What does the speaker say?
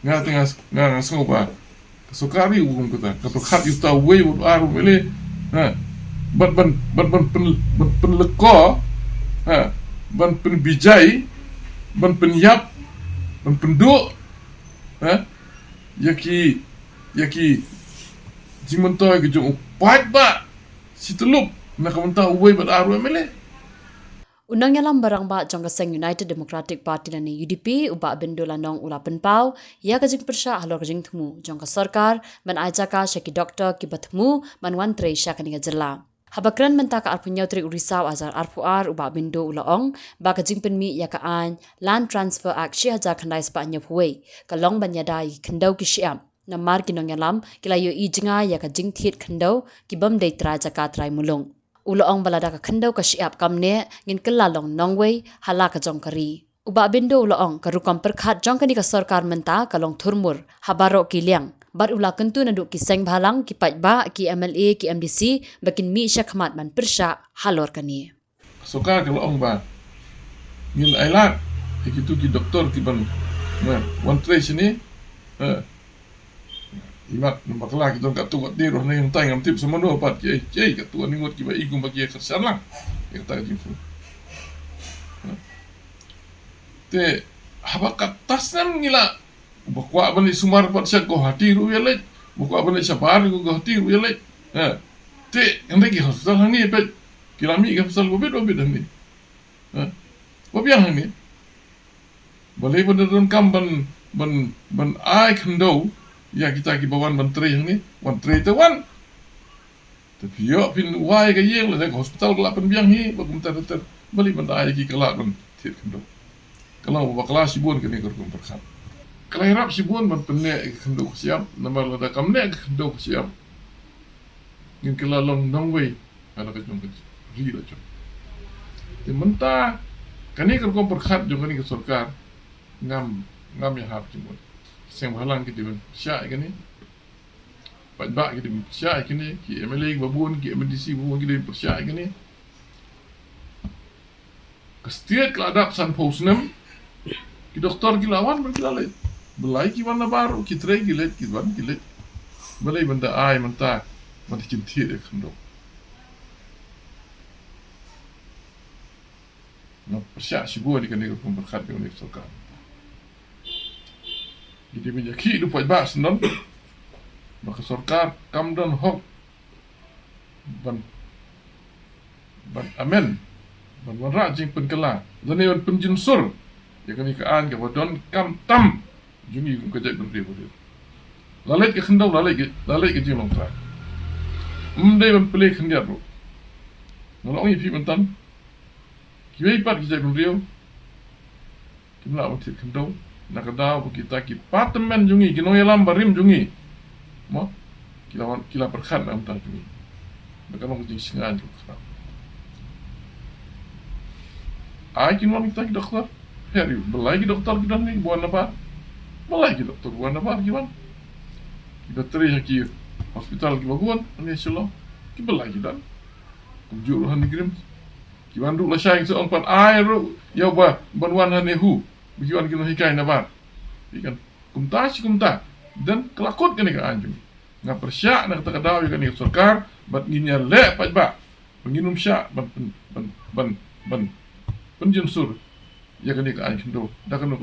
nga tengah nga ngoba sukari ugum kata ka perkhat yuta we aru mele ban leko ban pen bijai ban penyap ban penduk yaki Jingmut ke jong upat ba situlup nak mentah we aru mele. Unang yalam barang ba jong kaseng United Democratic Party nani UDP uba bendo lanong ula penpau ya kajing persya halor kajing temu jong ka sarkar man Jaka syaki doktor Kiba temu man wan tre syakani gajela. Habakran mentaka arpunyau tri urisau azar arpuar uba bendo ulaong ba kajing penmi ya kaan Land Transfer Act Shuh khandai spa nyaphuwe kalong banyadai khandau ki syiam namar kinong yalam kilayo I jinga ya kajing thit khandau kibam dei tra Jaka trai mulung. Ulaong balada ka khandau ka siap kamne ngin kelalong nongwei hala ka jongkari. Uba bindo ulaong ka rukam perkhat jongkani ka sarkar menta kalong thurmur habaro kiliang. Bar ula kentu naduk ki seng bhalang ki pajba ki MLA ki MDC bakin mi syakmat man persya halor kani. Sarkar kalong ba ngin ailat ikitu ki doktor ki ban one trace ni imat nambaklah kita kat tu kat dia roh yang tang am tip sama dua pat ki kat tu ni ngot ki ba igum bagi kersan lang ya kata jimfu te habakat tasnan ngila bakwa bani sumar pat syak ko hati ru yele bakwa bani sabar ko hati ru yele te endeki hospital hani pe kilami ke hospital bobet ni bobiang ni boleh beneran kam ban ai kendo ya kita ki bawan menteri yang ni menteri tu wan tapi yo pin wai ka yeng la hospital kelak penbiang hi bagum tar bali bandai ki kelak ban tit kendo kalau bakla sibun kini kurkum perkhat kalau rap sibun ban penne kendo siap namar la kamne kendo siap ngin kelalong nongwei ala ka jong ri la jong te menta kani kurkum perkhat jong kani ke sarkar ngam ya hap sibun seng halang kita pun syak kini pajbak kita syak kini ki MLA babun ki MDC babun kita persyak kini kestiat keladap san posnem ki doktor ki lawan berkilalet belai ki wan Nabar ki tre gilet ki wan gilet belai benda ai menta mati cinti de kendo no persyak sibu ni kini ko berkhat ni sarkar. Jadi menjaki itu pajak senon, maka sarkar kamdan hok ban amen ban rajing penkela, dan yang penjinsur, ya kami kaan ke wadon kam tam, jungi kejak beri. Lalit ke kendau lalit ke jilong tra. Mendai pelih kendiat ro. Nolong ipi mentan, kiai pat kejak beri. Kimla utit kendau. Nak daw kita ki patemen jungi kino yalam barim jungi mo kila perkhat am ta jungi maka long jing singan tu khra ai kin mon kita ki doktor heri belai ki doktor kita ni buan apa belai ki doktor buan apa kiwan kita teri ki hospital ki baguan ni selo ki belai ki dan kujur han grim kiwan du la syang so pat ai ro ya ba banwan han hu bijuan kilo hikai Nabar ikan kumta dan kelakut kini ke anjung ngap persyak nak kata kadaw ikan ni sarkar bat nginya le pajba penginum syak ban penjinsur ya kini ke anjung do dah kena